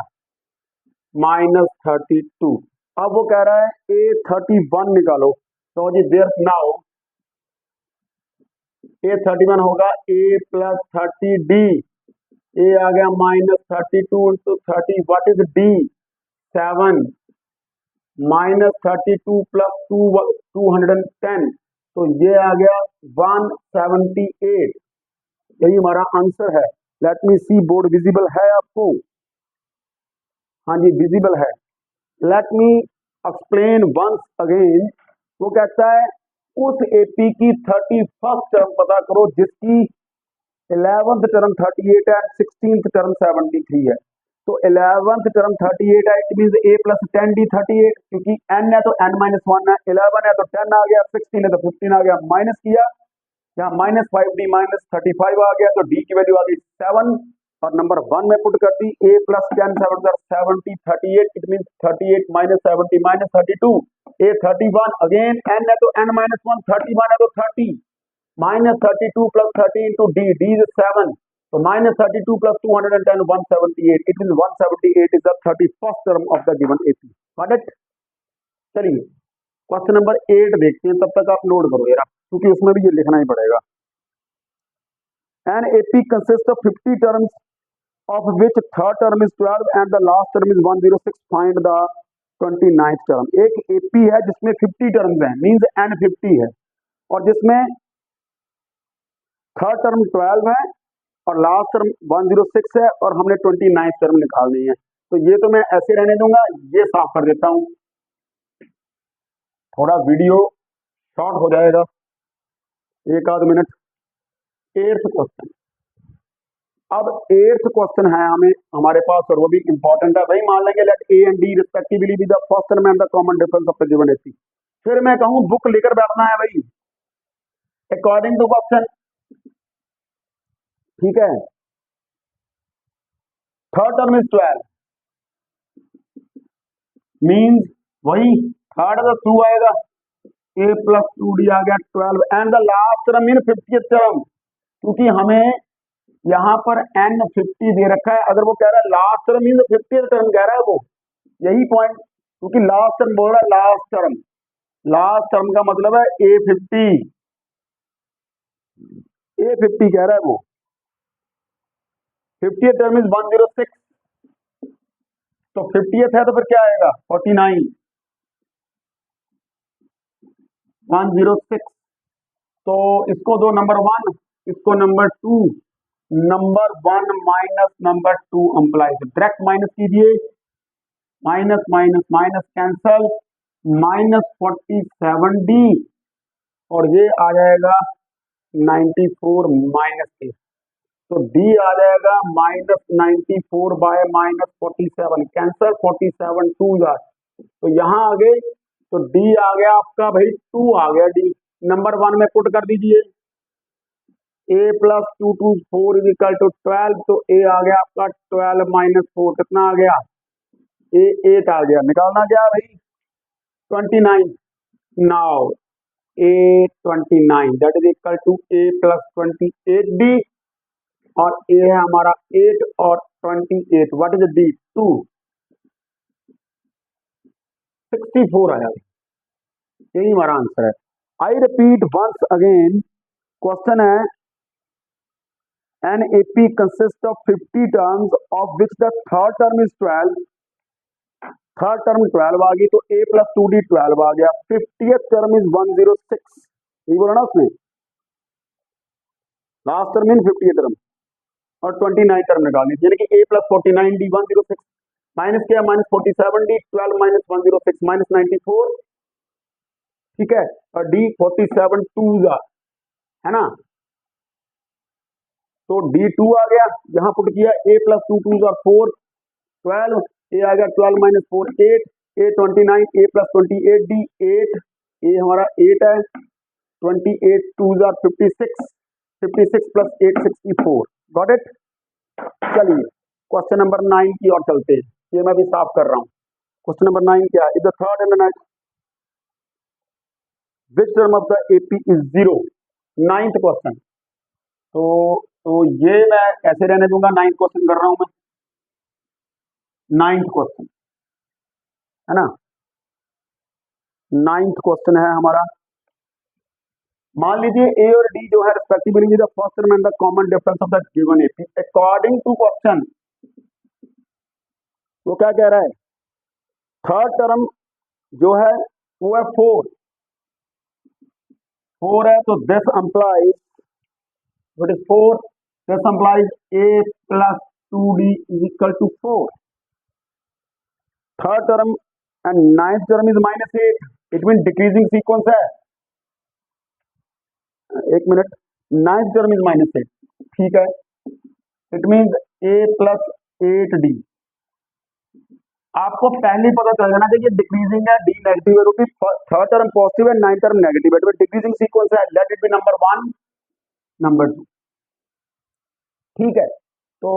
-32। अब वो कह रहा है A31 निकालो, तो जी देयर नाउ A31 होगा A प्लस 30D, ए आ गया -32 into 30, what is D? 7 -32 plus 210, तो ये आ गया 178। यही हमारा आंसर है। Let me see, board visible है आपको? हाँ जी विजिबल है। Let me explain once again. वो कहता है उस एपी की 31st टर्म पता करो जिसकी 11th टर्म 38 है, 16th टर्म 73 है। तो 11th टर्म 38 है, it mean A plus 10D 38, क्योंकि n है तो n-1 है, 11 है तो 10 आ गया, 16 है तो 15 आ गया, माइनस किया, यहाँ -5D -35 आ गया, तो D की वैल्यू आ गई 7, और नंबर 1 में पुट कर दी। A plus 10 7 70 38, it mean 38 -70 -32, A 31, again n है तो n-1, 31 है तो 30, -32 plus 30 into D, D is 7, तो -32 plus 210 178, it mean 178 is the 31st term of the given AP। Got it? चलिए क्वेश्चन नंबर 8 देखते हैं, तब तक आप नोट करो यार, क्योंकि उसमें भी ये लिखना ही पड़ेगा। An AP consists of 50 terms, of which third term is 12 and the last term is 106. Find the 29th term। एक AP है जिसमें 50 टर्म्स हैं, मींस N50 है, और जिसमें थर्ड टर्म 12 है और लास्ट टर्म 106 है, और हमने 29th टर्म निकालनी है। तो ये तो मैं ऐसे रहने दूंगा, ये साफ कर देता हूं, थोड़ा वीडियो शॉर्ट हो जाएगा, एक आध मिनट। 8th question. अब 8th क्वेश्चन है हमें हमारे पास, और वो भी इंपॉर्टेंट है भाई। मान लेंगे let a and d respectively be the first term and the common difference of the given AP. फिर मैं कहूं बुक लेकर बैठना है भाई, अकॉर्डिंग टू क्वेश्चन, ठीक है। थर्ड टर्म इज 12, मींस वही थर्ड का 2 आएगा, ए प्लस 2D आ गया 12, and the last term in 50th term, क्योंकि हमें यहाँ पर n50 दे रखा है। अगर वो कह रहा है last term mean 50th term कह रहा है वो, यही पॉइंट, क्योंकि लास्ट टर्म बोल रहा है, लास्ट टर्म का मतलब है A50 कह रहा है वो। 50th टर्म इज 106, तो 50th है तो फिर क्या आएगा 49, 106, तो इसको दो नंबर 1, इसको number 2, number 1 minus number 2 implies, direct minus कीजिए, minus minus minus cancel, -47D, और ये आ जाएगा 94 माइनस के, तो D आ जाएगा -94 बाय -47, कैंसर 47 2 यार, तो यहाँ आ गए, तो D आ गया आपका भाई 2 आ गया D, नंबर 1 में पुट कर दीजिए, A plus 2 2 4 is equal to 12, तो A आ गया आपका 12 माइनस 4 कितना आ गया, A 8 आ गया, निकालना क्या भाई 29, now A29 that is equal to A plus 28D, और A है हमारा 8 और 28, व्हाट इज D 2, 64 आया, यही हमारा आंसर है। I repeat once again, question है an AP consist of 50 terms of which the third term is 12, third term 12 आ गई, तो A प्लस 2D 12 आ गया, 50th टर्म इज 106, यही बोला ना उसने, last term in 50th term, और 29 टर्म निकालनी, यानी कि A प्लस 49D 106, माइनस क्या, -47D 12 माइनस 106 -94, ठीक है, और D 47 2 है ना, तो D2 आ गया, यहां पुट किया, A प्लस 2 2 4 12, A आ गया 12 minus 4 8, A 29, A plus 28 D 8, A हमारा 8 है, 28 2 56, 56 प्लस 8 64, गॉट इट। चलिए क्वेश्चन नंबर 9 की ओर चलते हैं, ये मैं भी साफ कर रहा हूं। क्वेश्चन नंबर 9 क्या है, is the third and next which term of the AP is 0, 9th question, तो ये मैं ऐसे रहने दूंगा, 9th क्वेश्चन कर रहा हूं मैं, 9th क्वेश्चन है ना, 9th क्वेश्चन है हमारा, मान लीजिए ए और डी जो है respectively the first term and the common difference of the given AP according to question. वो क्या कह रहा है, थर्ड टर्म जो है वो है 4 है, तो this implies what is 4, this implies a plus 2d is equal to 4। Third term and ninth term is -8, it mean decreasing sequence है। एक मिनट, नाइन्थ टर्म इज -8, ठीक है, it means a plus 8d। आपको पहले ही पता चल जाना चाहिए डिक्रीजिंग है, डी नेगेटिव है, क्योंकि थर्ड टर्म पॉजिटिव है, नाइन्थ टर्म नेगेटिव है, तो डिक्रीजिंग सीक्वेंस है, let it be number 1 number 2, ठीक है। तो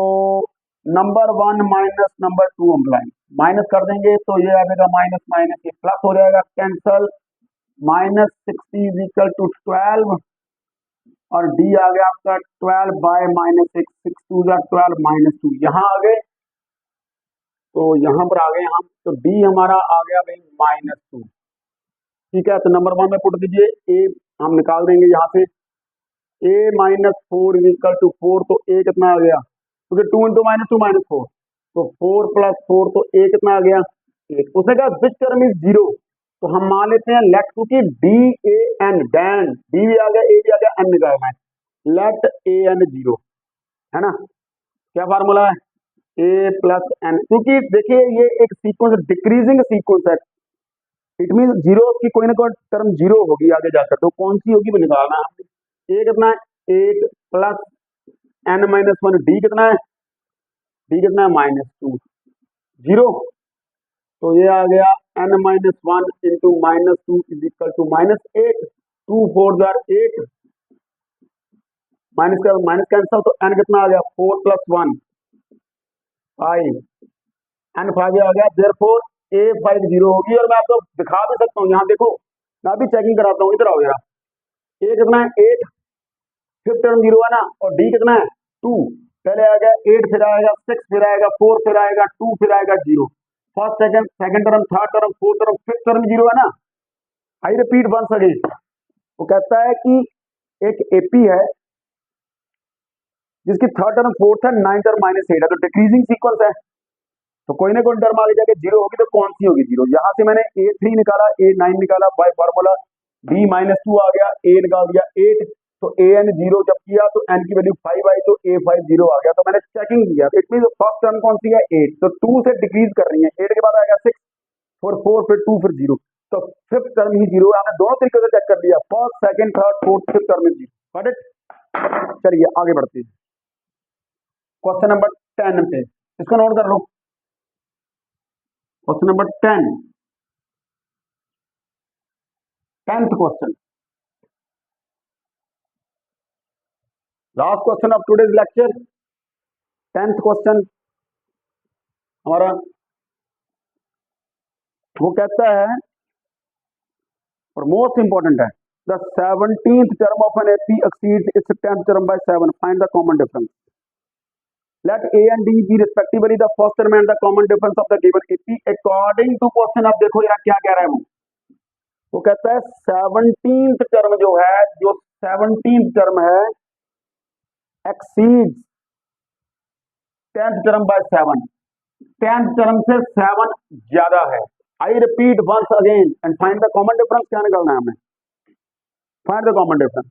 नंबर 1 माइनस नंबर 2 अम्प्लाई माइनस कर देंगे तो ये आ जाएगा माइनस माइनस, ये प्लस हो जाएगा, कैंसल, -60 इज इक्वल टू 12 और डी आ गया आपका 12 बाय -6, 6 2 जा 12 -2, यहाँ आ गए, तो यहाँ पर आ गए हम, तो डी हमारा आ गया भाई -2, ठीक है। तो नंबर 1 में पुट दीजिए, ए हम निकाल देंगे यहाँ से, a -4 इज इक्वल टू 4, तो a कितना आ गया, क्योंकि 2 इंटू -2 -4, तो 4 + 4, तो a कितना आ गया 8। उसने कहा विच टर्म इज 0, तो हम मान लेते हैं लेट, क्योंकि डी ए एन डैन, डी भी आ गया, ए भी आ गया, एन निकालना है, लेट ए एन 0, है ना। क्या फार्मूला है, a प्लस एन, क्योंकि देखिए ये एक सीक्वेंस डिक्रीजिंग सीक्वेंस है, इट मीन जीरो की कोई ना कोई टर्म 0 होगी आगे जाकर, तो कौन सी होगी वो निकालना है। a कितना है 8 प्लस n-1, डी कितना है, डी कितना है -2 0, तो ये आ गया n-1 into -2 is equal to -8, 2 4 जार 8, माइनस का माइनस कैंसल, तो n कितना आ गया 4 + 1 5, n5 आ गया, देयरफॉर a5 0 होगी। और मैं आपको दिखा भी सकता हूँ, यहाँ देखो मैं अभी चेकिंग कराता हूँ, इधर आओ जरा, a कितना है 8, फिफ्थ टर्म 0 है ना, और डी कितना है 2, पहले आएगा 8, फिर आएगा 6, फिर आएगा 4, फिर आएगा 2, फिर आएगा 0, first second term, third term, fourth term, fifth term 0 है ना। आई रिपीट वंस अगेन, वो कहता है कि एक एपी है जिसकी थर्ड टर्म 4 है, नाइन्थ टर्म -8 है, तो डिक्रीजिंग सीक्वेंस है, तो कोई ना कोई टर्म आगे जाके 0 होगी, तो कौन सी होगी 0। यहाँ से मैंने a3 निकाला, a9 निकाला, बाय फार्मूला b -2 आ गया, a निकाल दिया 8, तो an 0 जब किया तो n की वैल्यू 5 आई, तो a5 0 आ गया, तो मैंने चेकिंग किया, इट मीन फर्स्ट टर्म कौन सी है 8, तो 2 से डिक्रीज कर रही है, 8 के बाद आएगा 6, फिर 4, फिर 2, फिर 0, तो फिफ्थ टर्म ही 0 है। हमने दोनों तरीके से चेक कर लिया, first second third fourth fifth term is 0, got it. चलिए आगे बढ़ते हैं क्वेश्चन नंबर 10 पे, इसको नोट कर लो, question number 10th question, last question of today's lecture, 10th question हमारा, वो कहता है और मोस्ट इंपॉर्टेंट है, the 17th term of an AP exceeds its 10th term by 7, find the common difference. Let a and d be respectively the first term and the common difference of the given AP according to question। अब देखो यार क्या कह रहा है वो कहता है 17th टर्म जो है, जो 17th टर्म है exceeds 10th term by 7, 10th term से 7 ज्यादा है। I repeat once again and find the common difference. क्या निकालना है हमें, फाइंड द कॉमन डिफरेंस,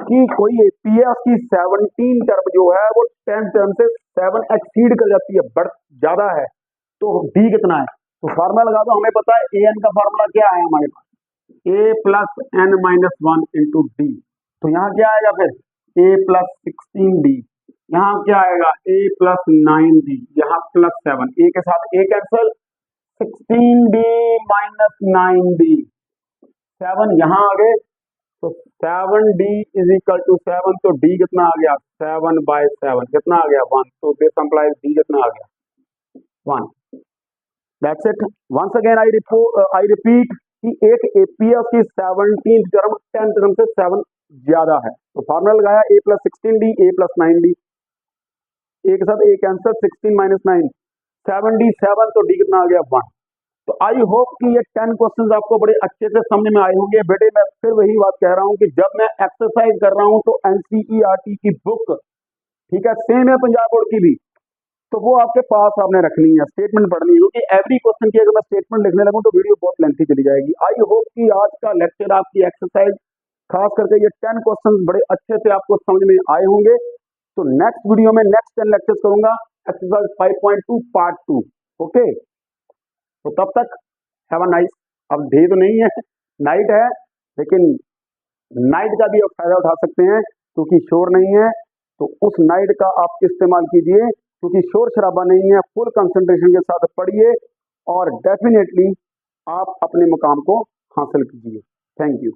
कि कोई एपी है उसकी 17 टर्म जो है वो 10 टर्म से 7 एक्सीड कर जाती है, बढ़ ज्यादा है, तो डी कितना है। तो फार्मूला लगा दो, हमें पता है ए एन का फार्मूला क्या है हमारे पास, a plus n -1 into d, तो यहाँ क्या आएगा फिर a प्लस 16d, यहाँ क्या आएगा a प्लस 9d, यहाँ प्लस 7, a के साथ a cancel, 16d minus 9d, 7 यहाँ आ गए, तो 7d इज इक्वल टू 7, तो d कितना आ गया 7 बाय 7, कितना आ गया 1, तो दिस इंप्लाइज d कितना आ गया 1। That's it. Once again I repeat कि एक एपी है उसकी 17th टर्म 10th टर्म से 7 ज्यादा है, तो फार्मूला लगाया a plus 16d, a plus 9d, a के साथ a कैंसल, 16 माइनस 9, 7d 7, तो d कितना आ गया 1। तो आई होप कि ये 10 क्वेश्चंस आपको बड़े अच्छे से समझ में आए होंगे। बेटे मैं फिर वही बात कह रहा हूँ कि जब मैं एक्सरसाइज कर रहा हूँ तो एनसीईआरटी की बुक, ठीक है, सेम है पंजाब बोर्ड की भी, तो वो आपके पास आपने रखनी है, स्टेटमेंट पढ़नी है, क्योंकि एवरी क्वेश्चन की अगर मैं स्टेटमेंट लिखने लगूँ तो वीडियो बहुत लेंथी चली जाएगी। आई होप कि आज का लेक्चर, आपकी एक्सरसाइज, खास करके ये 10 क्वेश्चंस बड़े अच्छे से आपको समझ में आए होंगे। तो नेक्स्ट वीडियो में नेक्स्ट 10 लेक्चर्स करूंगा, एक्सरसाइज 5.2 पार्ट 2। ओके, तो तब तक हैव अ नाइस, अब डे तो नहीं है, नाइट है, लेकिन नाइट का भी आप फायदा उठा सकते हैं क्योंकि शोर नहीं है, तो उस नाइट का आप इस्तेमाल कीजिए क्योंकि शोर शराबा नहीं है। फुल कंसंट्रेशन के साथ पढ़िए और डेफिनेटली आप अपने मुकाम को हासिल कीजिए। Thank you.